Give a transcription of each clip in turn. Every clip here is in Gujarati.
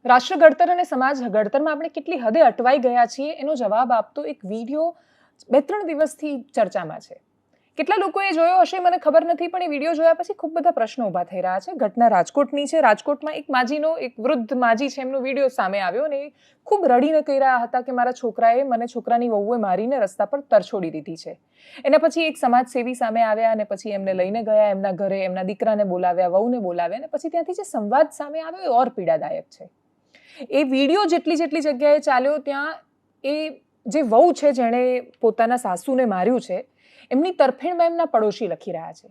રાષ્ટ્ર ઘડતર અને સમાજ ઘડતરમાં આપણે કેટલી હદે અટવાઈ ગયા છીએ એનો જવાબ આપતો એક વિડીયો 2-3 દિવસથી ચર્ચામાં છે. કેટલા લોકોએ જોયો હશે મને ખબર નથી, પણ એ વિડીયો જોયા પછી ખૂબ બધા પ્રશ્નો ઊભા થઈ રહ્યા છે. ઘટના રાજકોટની છે. રાજકોટમાં એક વૃદ્ધ માજી છે, એમનો વિડીયો સામે આવ્યો અને એ ખૂબ રડીને કહી રહ્યા હતા કે મારા છોકરાએ મને છોકરાની વહુએ મારીને રસ્તા પર તરછોડી દીધી છે. એના પછી એક સમાજસેવી સામે આવ્યા અને પછી એમને લઈને ગયા એમના ઘરે, એમના દીકરાને બોલાવ્યા, વહુને બોલાવ્યા અને પછી ત્યાંથી જે સંવાદ સામે આવ્યો એ ઓર પીડાદાયક છે. એ વિડીયો જેટલી જગ્યાએ ચાલ્યો ત્યાં એ જે વહુ છે જેણે પોતાના સાસુને માર્યું છે એમની તરફેણમાં એમના પડોશી લખી રહ્યા છે.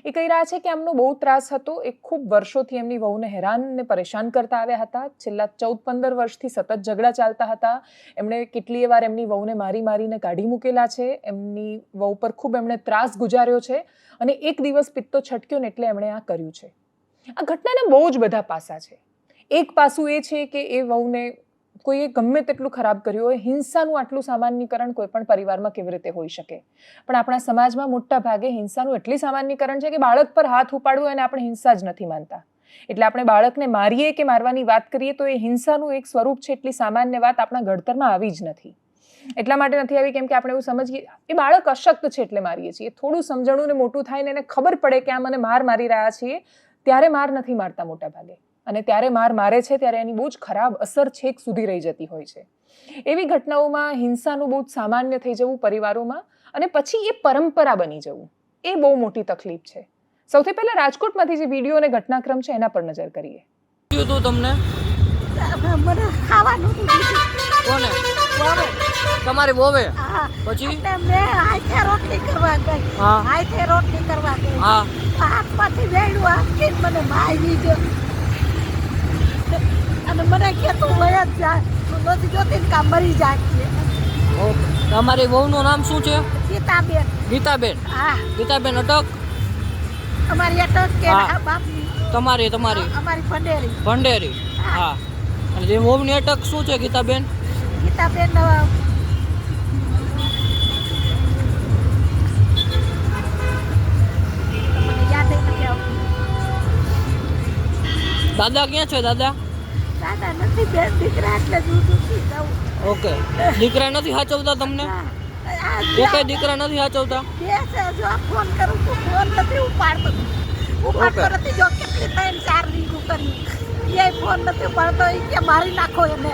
એ કહી રહ્યા છે કે એમનો બહુ ત્રાસ હતો. એ ખૂબ વર્ષોથી એમની વહુને હેરાન ને પરેશાન કરતા આવ્યા હતા. છેલ્લા 14-15 વર્ષથી સતત ઝઘડા ચાલતા હતા. એમણે કેટલીય વાર એમની વહુને મારીને કાઢી મૂકેલા છે. એમની વહુ પર ખૂબ એમણે ત્રાસ ગુજાર્યો છે અને એક દિવસ પિત્તો છટક્યો ને એટલે એમણે આ કર્યું છે. આ ઘટનાના બહુ જ બધા પાસા છે. એક પાસું એ છે કે એ વહુને કોઈએ ગમે તેટલું ખરાબ કર્યું હોય, હિંસાનું આટલું સામાન્યકરણ કોઈ પણ પરિવારમાં કેવી રીતે હોઈ શકે. પણ આપણા સમાજમાં મોટા ભાગે હિંસાનું એટલી સામાન્યકરણ છે કે બાળક પર હાથ ઉપાડવું એને આપણે હિંસા જ નથી માનતા. એટલે આપણે બાળકને મારીએ કે મારવાની વાત કરીએ તો એ હિંસાનું એક સ્વરૂપ છે. એટલી સામાન્ય વાત આપણા ઘડતરમાં આવી જ નથી. એટલા માટે નથી આવી કેમ કે આપણે એવું સમજીએ એ બાળક અશક્ત છે એટલે મારીએ છીએ. થોડું સમજણું ને મોટું થાય ને એને ખબર પડે કે આ મને મારી રહ્યા છીએ ત્યારે માર નથી મારતા મોટા ભાગે. અને ત્યારે મારે છે ત્યારે એની બહુ જ ખરાબ અસર છેક સુધી રહી જતી હોય છે. એવી ઘટનાઓમાં હિંસાનું બહુ જ સામાન્ય થઈ જવું પરિવારોમાં અને પછી એ પરંપરા બની જવું એ બહુ મોટી તકલીફ છે. સૌથી પહેલા રાજકોટમાંથી જે વિડીયો અને ઘટનાક્રમ છે એના પર નજર કરીએ. તમને મને ખાવાનું કોને તમારી વોવે પછી મેં હાથે રોટલી કરવા ગઈ. હા હાથે રોટલી કરવા ગઈ. હા હાથમાંથી વેડું હાથથી મને મારી ગયો અને મને કે તું વયા જ જા, તું નથી જોતી ને કાં મરી જાય. ઓકે. તમારી વહુનું નામ શું છે? ગીતાબેન. ગીતાબેન. હા ગીતાબેન અટક અમારી અટક કે હા. બાપની તમારી અમારી ભંડેરી. ભંડેરી. હા અને જે વહુની અટક શું છે ગીતાબેન? ગીતાબેન મને યાદ નથી આવતું. દાદા ક્યાં છે દાદા? દાદા નથી, બેન દીકરા એટલે દૂધી જાઉં. ઓકે. દીકરા નથી સાચવતા તમને? એક દીકરા નથી સાચવતા? જો ફોન કરું તો ફોન નથી ઉપાડતો નથી. જો કેટલી 3-4 રીંગું કરી એ ફોન નથી ઉપાડતો. એ કે મારી નાખો એને.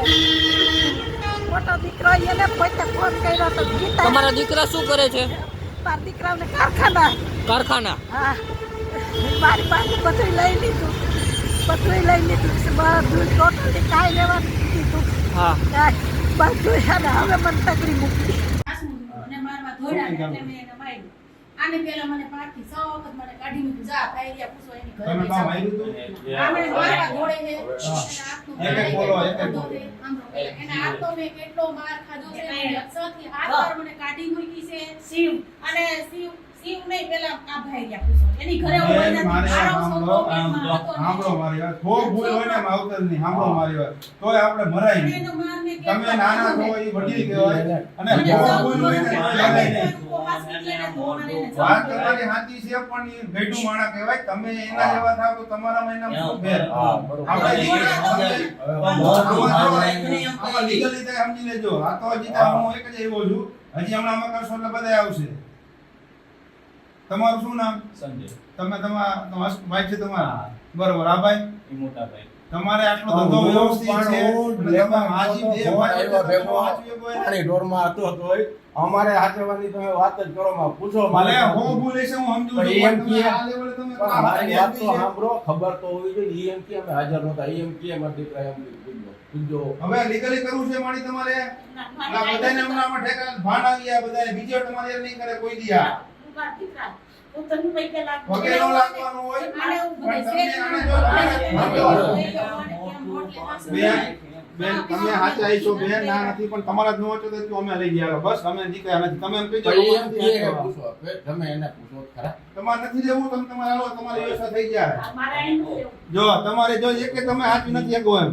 મોટો દીકરો એને પોતે ફોન કર્યો તો તમારા દીકરા શું કરે છે? મારા દીકરાઓને કારખાના. હા મારી પાસે બધું લઈ લીધું ટોટલી કાંઈ લેવાનું કીધું. હા બધું છે ને હવે મને તકડી મૂકી. આને પેલા મને 5 થી 6 વખત મને કાઢી મૂકી. જા તાયરિયા પૂછો એની ઘરે તમે કામ આવ્યું હતું આમણે મારવા દોડે છે. એક બોલો એક એને આ તો મેં કેટલો માર ખાધો છે. 6 થી 8 વાર મને કાઢી મૂકી છે. શિવ નહીં પેલા આ ભાઈરિયા પૂછો એની ઘરે હોય નથી. મારે મારો સાંભળો છોકરો સાંભળો મારી વાત. ખૂબ ભૂલ હોય ને માવતર ની સાંભળો મારી વાત. તોય આપણે મરાય નહીં. એનો માર મેં તમે નાના છો એ વડીલ કહેવાય અને ખૂબ ભૂલ હોય ને મરાય નહીં. વાત તમારી સાચી છે પણ એ ભેડું માણા કહેવાય. તમે એના જેવા થાવ તો તમારામાં એના શું ફેર? આપણે લીગલ રીતે સમજી લેજો. આ તો હજી તો હું એક જ એવો છું. હજી હમણાં આમાં કરશો એટલે બધા આવશે. તમારું શું નામ? સંજય. તમે તમારા ભાઈ છે તમારા? બરોબર. આ ભાઈ મોટા ભાઈ. તમારે આટલો ધંધો વ્યવસ્થિત છે અને તમે માજી બે ભાઈ પાણી ઢોરમાં હતો તોય અમારે હાચવાની તમે વાત જ કરો માં પૂછો ભલે હો બોલે છે હું સમજુ છું એમ પણ કે તમે આ લેવલે તમે મારી વાત તો સાંભળો, ખબર તો હોવી જોઈએ. એમ કે અમે હાજર નહોતા. એમ કે અમારા દીકરા એમ પૂછજો. હવે લીગલી કરવું છે મારી તમારે આ બધાને હમણાં ઠેકા ભાન આવી ગયા બધાને બીજો તમારે યાર નહીં કરે કોઈ દિયા વગેરે નો લાગવાનું હોય પણ બેન તમે સાચા છો બેન ના નથી પણ તમારા જ નો હતો તો અમે લઈ ગયા બસ અમે નીકળ્યા નથી. તમે એમ કહીજો એમ કે પૂછો તમે એને પૂછો ખરા. તમારે નથી લેવું તમે તમારે હાલો તમારી વ્યવસ્થા થઈ જાય. જો તમારે જો એક કે તમે સાચું નથી એકો એમ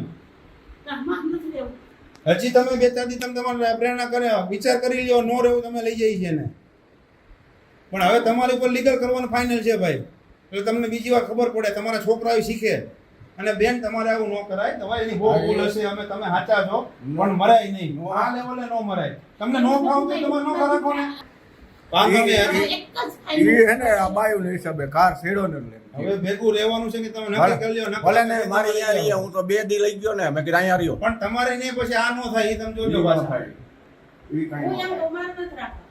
હજી તમે 2-4 દી તમે તમારે પ્રેરણા કરે વિચાર કરી લ્યો. નો રહેવું તમે લઈ જઈ છે ને પણ હવે તમારી ઉપર લીગલ કરવાનું ફાઇનલ છે ભાઈ. એટલે તમને બીજી વાર ખબર પડે તમારા છોકરાઓ શીખે અને બેન તમારે આવું ન કરાય. તમારે એની બહુ ભૂલ હશે, અમે તમે સાચા છો પણ મરાય નહીં. આ લેવલે ન મરાય. તમને ન ખાવ તો તમે ન રાખો ને. વાંધો નહીં. એક જ ઈ હે ને આ બાયુના હિસાબે કાર છેડો ને એટલે. હવે ભેગું રહેવાનું છે કે તમે નક્કી કરી લ્યો. ભલે ને મારી અહીંયા રહીએ, હું તો 2 દી લઈ ગયો ને, મેં કીધું અહીંયા રહ્યો. પણ તમારે નહીં પછી આ ન થાય એ તમે જોજો ઈ પાછા. થાય. ઈ કાંઈ હું ન એમ થાય. કહું, મારે નથી રાખવા.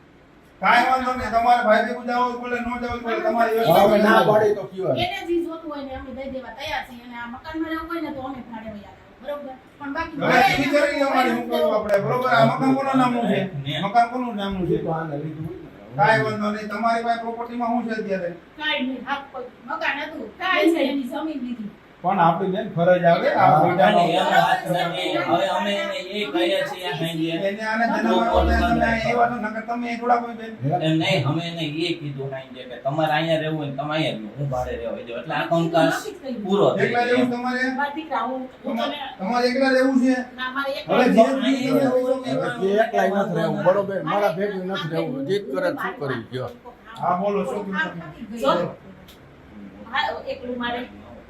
કાંઈ વાંધો નહીં. તમારે ભાઈ ભેગું જાવ બોલે ન જાવ બોલે તમારી હવે વ્યવસ્થા ના કરો. પાડી તો કયો એને જે જોતું હોય ને અમે દઈ દેવા તૈયાર છીએ, અને આ મકાનમાં રહેવું હોય ને તો અમે ભાડે વહી આવ્યા. બરોબર? પણ બાકી હવે એ વિચારી લો મારે શું કરવું આપણે. બરોબર? આ મકાન કોના નામનું છે? મકાન કોનું નામનું છે? તો આને લીધું હોય ને. કાંઈ વાંધો નહીં. તમારી પાસે પ્રોપર્ટીમાં શું છે અત્યારે? કાંઈ નહીં. હાફ પગ મકાન હતું, કાંઈ છે એની જમીન લીધી. પણ આપણી બેન ફરજ આવે આ હા. બેટાનો. હવે અમે એને એ કહીએ છીએ સાંજે. એને આને જન્મ આપો એટલે તમે એ વાતો નકર તમે એ થોડા કોઈ બેન. એમ નહીં, અમે એને એ કીધું સાંજે કે તમારે અહીંયા રહેવું હોય ને તમે અહીંયા રહ્યો, હું ભાડે રહેવા દઉં. એટલે આ કંકાસ પૂરો થઈ એકલા ગયો. રહેવું તમારે? મારા દીકરા, હું તને તમારે એકલા રહેવું છે? ના, મારે એક હવે ધીરે ધીરે ધીરે ધીરે હવે જે એકલાય નથી રહેવું, બરોબર, મારા ભેગું નથી રહેવું. જીત કરે તો શું કરી ગયો. હા બોલો શું કીધું જો, એકલું મારે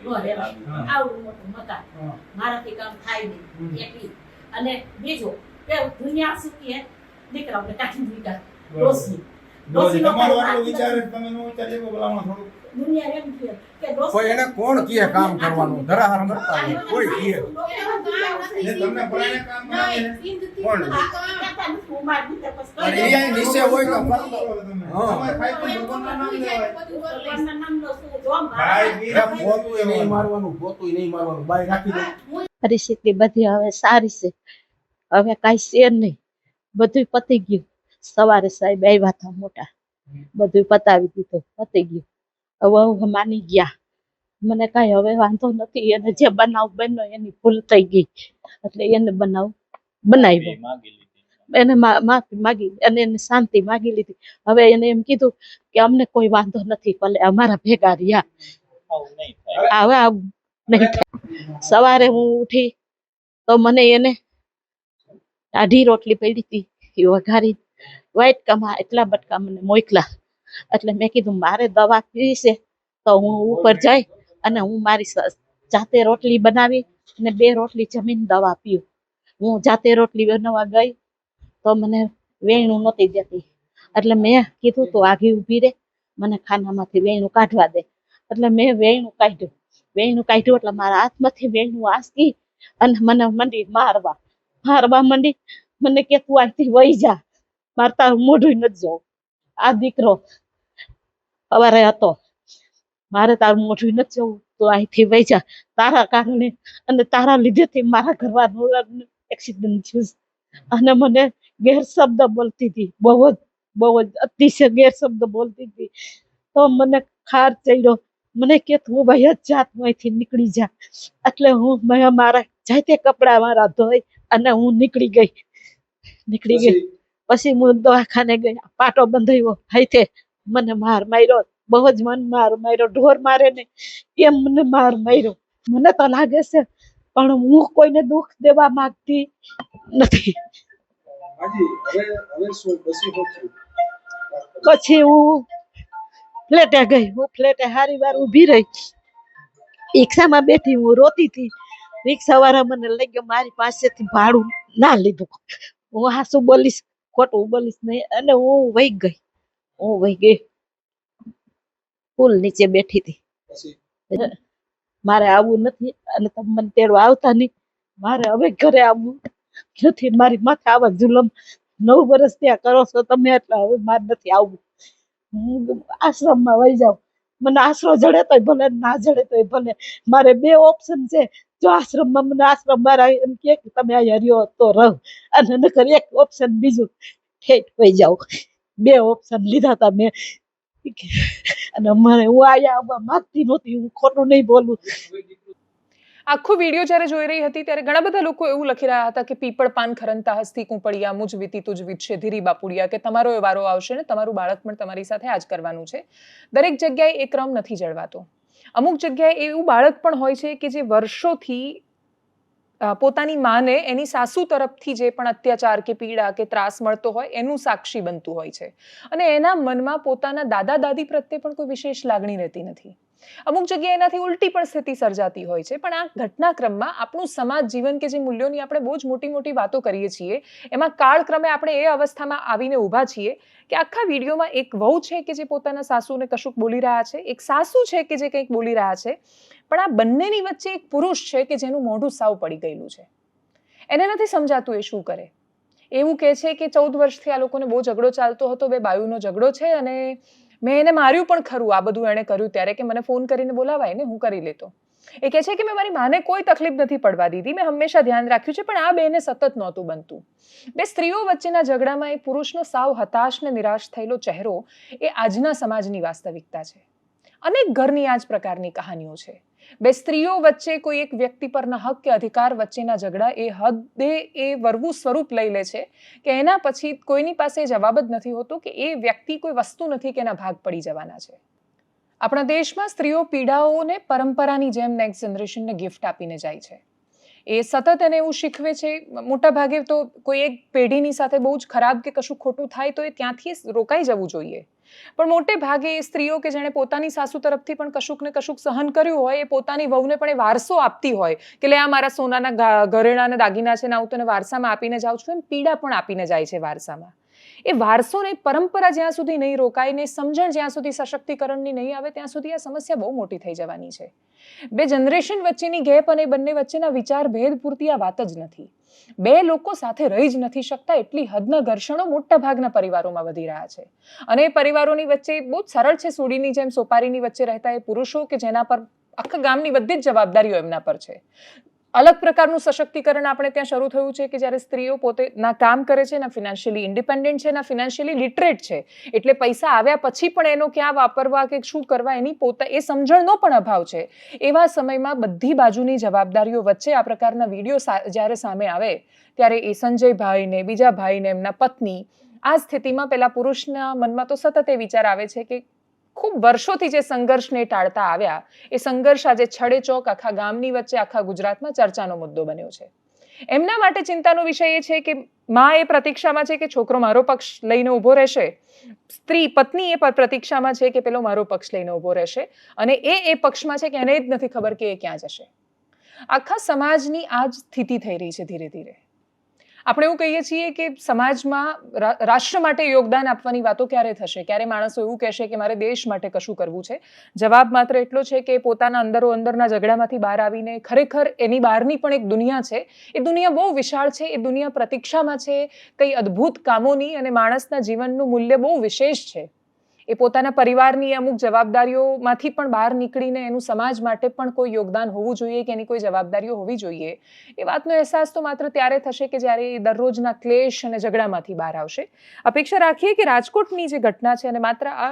ન રહેવાય. આવડું મોટું મકાન મારાથી કામ થાય નહીં એકલી. અને બીજું કે દુનિયા શું કહે, દીકરાઓને કાઢી દીધા ડોસી. તમે? તમારો આટલો વિચાર છે, તમે નો વિચારીએ કે ભલામણ થોડું. દુનિયા એમ કહે કે ડોસી કોઈ એને કોણ કહે કામ કરવાનું? ધરાહાર કરતા હોય કોઈ કહે. ને તમને પરાણે કામ કરાવે છે? કોણ? પણ એ અહીં નીચે હોય તો ફરક કરો તમે. હા. તમારે ખાઈ પીને ભગવાનનું નામ લેવાય. એ પોતુંય નહીં મારવાનું, પોતુંય નહીં મારવાનું, બાય રાખી દે. પરિસ્થિતિ બધી હવે સારી છે, હવે કાંઈ છે નહીં, બધું પતી ગયું. સવારે સાહેબ આવ્યા હતા મોટા, બધું પતાવી દીધું, પતી ગયું. હવે હું માની ગયા, મને કાંઈ હવે વાંધો નથી. એને જે બનાવ બન્યો એની ભૂલ થઈ ગઈ, એટલે એને બનાવ બનાવ્યો. એને માફી માગી અને એને શાંતિ માગી લીધી. હવે એને એમ કીધું કે અમને કોઈ વાંધો નથી, ભલે અમારા ભેગા રહ્યા, હવે આવું નહીં થાય. સવારે હું ઉઠી તો મને એને ટાઢી રોટલી પડી હતી, એ વઘારી વાટકામાં એટલા બટકા મને મોકલા. એટલે મેં કીધું મારે દવા પીવી છે તો હું ઉપર જઈ અને હું મારી જાતે રોટલી બનાવી અને 2 રોટલી જમીન દવા પીવું. હું જાતે રોટલી બનાવવા ગઈ તો મને વેણું નહોતી દેતી, એટલે મેં કીધું તું આગી ઊભી રહે, મને ખાનામાંથી વેણું કાઢવા દે. એટલે મેં વેણું કાઢ્યું એટલે મારા હાથમાંથી વેણું આસકી અને મને મંડી મારવા મંડી. મને કે તું અહીંથી વહી જા, મારે તારું મોઢું નથી જોવું. આ દીકરો સવારે હતો, મારે તારું મોઢું નથી જોવું, તું અહીંથી વહી જા. તારા કારણે અને તારા લીધેથી મારા ઘરવાળાનું એક્સિડન્ટ થયું. અને મને ગેરશબ્દ બોલતી હતી, બહુ જ અતિશય ગેરશબ્દ બોલતી હતી. તો મને ખાર ચડ્યો, મને કે તું ભાઈ જ જા, તું અહીંથી નીકળી જા. એટલે હું મારા જાતે કપડા મારા ધોઈ અને હું નીકળી ગઈ. પછી હું દવાખાને ગઈ, પાટો બંધાયો, હાથે મને માર માર્યો, બહુ જ મન માર માર્યો. ઢોર મારે ને એમ મને માર માર્યો. મને તો લાગે છે પણ હું કોઈને દુઃખ દેવા માંગતી નથી. પછી હું ફ્લેટે ગઈ. હું ફ્લેટે હારી વાર ઊભી રહી, રિક્ષામાં બેઠી, હું રોતી હતી. રિક્ષાવાળા મને લઈ ગયો, મારી પાસેથી ભાડું ના લીધું. હું હાસું બોલીશ, ખોટું બોલીશ નહીં. અને હું વહી ગઈ, પુલ નીચે બેઠી હતી. મારે આવવું નથી અને તમે મને તેડવા આવતા નહીં. મારે હવે ઘરે આવવું નથી. મારી માથે આવા જુલમ 9 વર્ષ ત્યાં કરો છો તમે, એટલે હવે મારે નથી આવવું. હું આશ્રમમાં વહી જાઉં. મને આશરો જડે તોય ભલે, ના જડે તોય ભલે. મારે 2 ઓપ્શન છે. જો આશ્રમમાં મને આશ્રમ મારા એમ કે તમે અહીંયા રહ્યો તો રહો, અને નકર એક ઓપ્શન બીજું ઠેઠ વહી જાઓ. 2 ઓપ્શન લીધા હતા મેં. અને મને હું અહીંયા આવવા માંગતી નહોતી. હું ખોટું નહીં બોલું. આખો વિડીયો જ્યારે જોઈ રહી હતી ત્યારે ઘણા બધા લોકો એવું લખી રહ્યા હતા કે પીપળ પાન ખરંતા હસ્તી કુંપળિયા, મુજ વીતી તુજ વીતશે ધીરી બાપુડિયા, કે તમારો એ વારો આવશે ને તમારું બાળક પણ તમારી સાથે આ જ કરવાનું છે. દરેક જગ્યાએ એ ક્રમ નથી જળવાતો. અમુક જગ્યાએ એવું બાળક પણ હોય છે કે જે વર્ષોથી પોતાની માને એની સાસુ તરફથી જે પણ અત્યાચાર કે પીડા કે ત્રાસ મળતો હોય એનું સાક્ષી બનતું હોય છે, અને એના મનમાં પોતાના દાદા દાદી પ્રત્યે પણ કોઈ વિશેષ લાગણી રહેતી નથી. અમુક જગ્યાએ એનાથી ઉલટી પણ સ્થિતિ સર્જાતી હોય છે. પણ આ ઘટનાક્રમમાં આપણું સમાજ જીવન કે જે મૂલ્યોની આપણે બહુ જ મોટી મોટી વાતો કરીએ છીએ, એમાં કાળક્રમે આપણે એ અવસ્થામાં આવીને ઊભા છીએ કે આખા વિડીયોમાં એક વહુ છે કે જે પોતાના સાસુને કશુંક બોલી રહ્યા છે, એક સાસુ છે કે જે કંઈક બોલી રહ્યા છે, પણ આ બંનેની વચ્ચે એક પુરુષ છે કે જેનું મોઢું સાવ પડી ગયેલું છે. એને નથી સમજાતું એ શું કરે. એવું કહે છે કે 14 વર્ષથી આ લોકોને બહુ ઝઘડો ચાલતો હતો, 2 બાયુનો ઝઘડો છે, અને મેં એને માર્યું પણ ખરું આ બધું એણે કર્યું ત્યારે કે મને ફોન કરીને બોલાવાય ને હું કરી લેતો. એ કહે છે કે મેં મારી માને કોઈ તકલીફ નથી પડવા દીધી, મેં હંમેશા ધ્યાન રાખ્યું છે, પણ આ બેને સતત નહોતું બનતું. 2 સ્ત્રીઓ વચ્ચેના ઝઘડામાં એ પુરુષનો સાવ હતાશ ને નિરાશ થયેલો ચહેરો એ આજના સમાજની વાસ્તવિકતા છે. અનેક ઘરની આ જ પ્રકારની કહાનીઓ છે. 2 સ્ત્રીઓ વચ્ચે કોઈ એક વ્યક્તિ પરના હક કે અધિકાર વચ્ચેના ઝઘડા એ હદે એ વરવું સ્વરૂપ લઈ લે છે કે એના પછી કોઈની પાસે જવાબ જ નથી હોતો કે એ વ્યક્તિ કોઈ વસ્તુ નથી કે એના ભાગ પડી જવાના છે. આપણા દેશમાં સ્ત્રીઓ પીડાઓને પરંપરાની જેમ નેક્સ્ટ જનરેશનને ગિફ્ટ આપીને જાય છે. એ સતત એને એવું શીખવે છે. મોટા ભાગે તો કોઈ એક પેઢીની સાથે બહુ જ ખરાબ કે કશું ખોટું થાય તો એ ત્યાંથી રોકાઈ જવું જોઈએ. પણ મોટે ભાગે એ સ્ત્રીઓ કે જેણે પોતાની સાસુ તરફથી પણ કશુંક ને કશુંક સહન કર્યું હોય, એ પોતાની વહુને પણ એ વારસો આપતી હોય કે લે આ મારા સોનાના ઘરેણા અને દાગીના છે ને હું તને વારસામાં આપીને જાઉં છું, એમ પીડા પણ આપીને જાય છે વારસામાં. એ વારસોને પરંપરા જ્યાં સુધી નહીં રોકાય ને સમજણ જ્યાં સુધી સશક્તિકરણની નહીં આવે ત્યાં સુધી આ સમસ્યા બહુ મોટી થઈ જવાની છે. 2 જનરેશન વચ્ચેની ગેપ અને બંને વચ્ચેના વિચાર ભેદ પૂરતી આ વાત જ નથી. 2 લોકો સાથે રહી જ નથી શકતા એટલી હદના ઘર્ષણો મોટા ભાગના પરિવારોમાં વધી રહ્યા છે. અને એ પરિવારોની વચ્ચે બહુ જ સરળ છે, સોડીની જેમ સોપારીની વચ્ચે રહેતા એ પુરુષો કે જેના પર આખા ગામની બધી જ જવાબદારીઓ એમના પર છે. અલગ પ્રકારનું સશક્તિકરણ આપણે ત્યાં શરૂ થયું છે કે જ્યારે સ્ત્રીઓ પોતે ના કામ કરે છે, ના ફિનાન્શિયલી ઇન્ડિપેન્ડન્ટ છે, ના ફિનાન્શિયલી લિટરેટ છે. એટલે પૈસા આવ્યા પછી પણ એનો ક્યાં વાપરવા કે શું કરવા એની એ સમજણનો પણ અભાવ છે. એવા સમયમાં બધી બાજુની જવાબદારીઓ વચ્ચે આ પ્રકારના વિડીયો જ્યારે સામે આવે ત્યારે એ સંજયભાઈને, બીજા ભાઈને, એમના પત્ની, આ સ્થિતિમાં પેલા પુરુષના મનમાં તો સતત એ વિચાર આવે છે કે ખૂબ વર્ષોથી જે સંઘર્ષને ટાળતા આવ્યા એ સંઘર્ષ આજે છડે ચોક આખા ગામની વચ્ચે આખા ગુજરાતમાં ચર્ચાનો મુદ્દો બન્યો છે. એમના માટે ચિંતાનો વિષય એ છે કે માં એ પ્રતીક્ષામાં છે કે છોકરો મારો પક્ષ લઈને ઊભો રહેશે, પત્ની એ પ્રતીક્ષામાં છે કે પેલો મારો પક્ષ લઈને ઊભો રહેશે, અને એ પક્ષમાં છે કે એને જ નથી ખબર કે એ ક્યાં જશે. આખા સમાજની આ જ સ્થિતિ થઈ રહી છે ધીરે ધીરે. આપણે એવું કહીએ છીએ કે સમાજમાં રાષ્ટ્ર માટે યોગદાન આપવાની વાતો ક્યારે થશે, ક્યારે માણસો એવું કહેશે કે મારે દેશ માટે કશું કરવું છે. જવાબ માત્ર એટલો છે કે પોતાના અંદરના ઝઘડામાંથી બહાર આવીને ખરેખર એની બહારની પણ એક દુનિયા છે. એ દુનિયા બહુ વિશાળ છે, એ દુનિયા પ્રતીક્ષામાં છે કઈ અદ્ભુત કામોની, અને માણસના જીવનનું મૂલ્ય બહુ વિશેષ છે. એ પોતાના પરિવારની અમુક જવાબદારીઓમાંથી પણ બહાર નીકળીને એનું સમાજ માટે પણ કોઈ યોગદાન હોવું જોઈએ કે એની કોઈ જવાબદારીઓ હોવી જોઈએ. એ વાતનો અહેસાસ તો માત્ર ત્યારે થશે કે જ્યારે એ દરરોજના ક્લેશ અને ઝઘડામાંથી બહાર આવશે. અપેક્ષા રાખીએ કે રાજકોટની જે ઘટના છે, અને માત્ર આ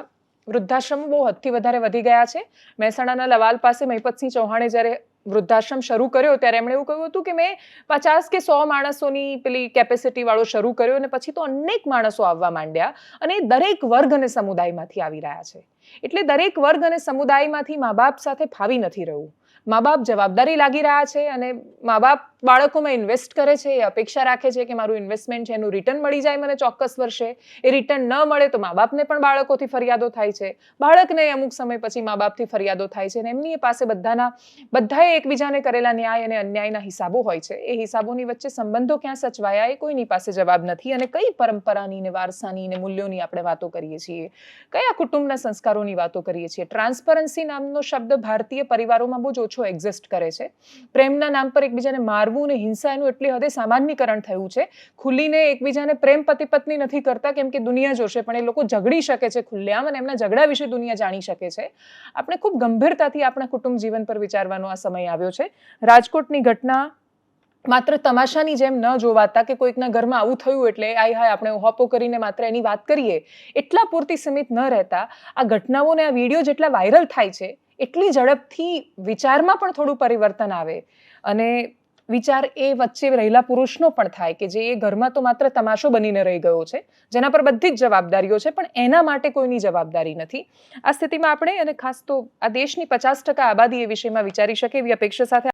વૃદ્ધાશ્રમ બહુ હદથી વધારે વધી ગયા છે. મહેસાણાના લવાલ પાસે મહિપતસિંહ ચૌહાણે જ્યારે વૃદ્ધાશ્રમ શરૂ કર્યો ત્યારે એમણે એવું કહ્યું હતું કે મેં 50 કે 100 માણસોની પેલી કેપેસિટી વાળો શરૂ કર્યો, અને પછી તો અનેક માણસો આવવા માંડ્યા, અને દરેક વર્ગ અને સમુદાયમાંથી આવી રહ્યા છે. એટલે દરેક વર્ગ અને સમુદાયમાંથી મા બાપ સાથે ફાવી નથી રહ્યું. મા બાપ જવાબદારી લાગી રહ્યા છે, અને મા બાપ બાળકોમાં ઇન્વેસ્ટ કરે છે. એ અપેક્ષા રાખે છે કે મારું ઇન્વેસ્ટમેન્ટ છે એનું રિટર્ન મળી જાય મને ચોક્કસ વર્ષે. એ રિટર્ન ન મળે તો મા બાપને પણ બાળકોથી ફરિયાદો થાય છે, બાળકને અમુક સમય પછી મા બાપથી ફરિયાદો થાય છે, અને એમની પાસે બધાએ એકબીજાને કરેલા ન્યાય અને અન્યાયના હિસાબો હોય છે. એ હિસાબોની વચ્ચે સંબંધો ક્યાં સચવાયા એ કોઈની પાસે જવાબ નથી. અને કઈ પરંપરાની ને વારસાની ને મૂલ્યોની આપણે વાતો કરીએ છીએ, કયા કુટુંબના સંસ્કારોની વાતો કરીએ છીએ. ટ્રાન્સપરન્સી નામનો શબ્દ ભારતીય પરિવારોમાં બહુ જ ઓછો એક્ઝિસ્ટ કરે છે. પ્રેમના નામ પર એકબીજાને મારવું અને હિંસા એનું એટલી હદે સામાન્યકરણ થયું છે. ખુલ્લીને એકબીજાને પ્રેમ પતિ પત્ની નથી કરતા કેમ કે દુનિયા જોશે, પણ એ લોકો ઝઘડી શકે છે ખુલ્લેઆમ, અને એમના ઝઘડા વિશે દુનિયા જાણી શકે છે. આપણે ખૂબ ગંભીરતાથી આપણા કુટુંબ જીવન પર વિચારવાનો આ સમય આવ્યો છે. રાજકોટની ઘટના માત્ર તમાશાની જેમ ન જોવાતા કે કોઈકના ઘરમાં આવું થયું એટલે આય હાય આપણે હોપો કરીને માત્ર એની વાત કરીએ એટલા પૂરતી સીમિત ન રહેતા, આ ઘટનાઓને આ વિડીયો જેટલા વાયરલ થાય છે એટલી ઝડપથી વિચારમાં પણ થોડું પરિવર્તન આવે, અને વિચાર એ વચ્ચે રહેલા પુરુષનો પણ થાય કે જે એ ઘરમાં તો માત્ર તમાશો બનીને રહી ગયો છે, જેના પર બધી જ જવાબદારીઓ છે, પણ એના માટે કોઈની જવાબદારી નથી. આ સ્થિતિમાં આપણે, અને ખાસ તો આ દેશની 50% આબાદી એ વિષયમાં વિચારી શકે એવી અપેક્ષા સાથે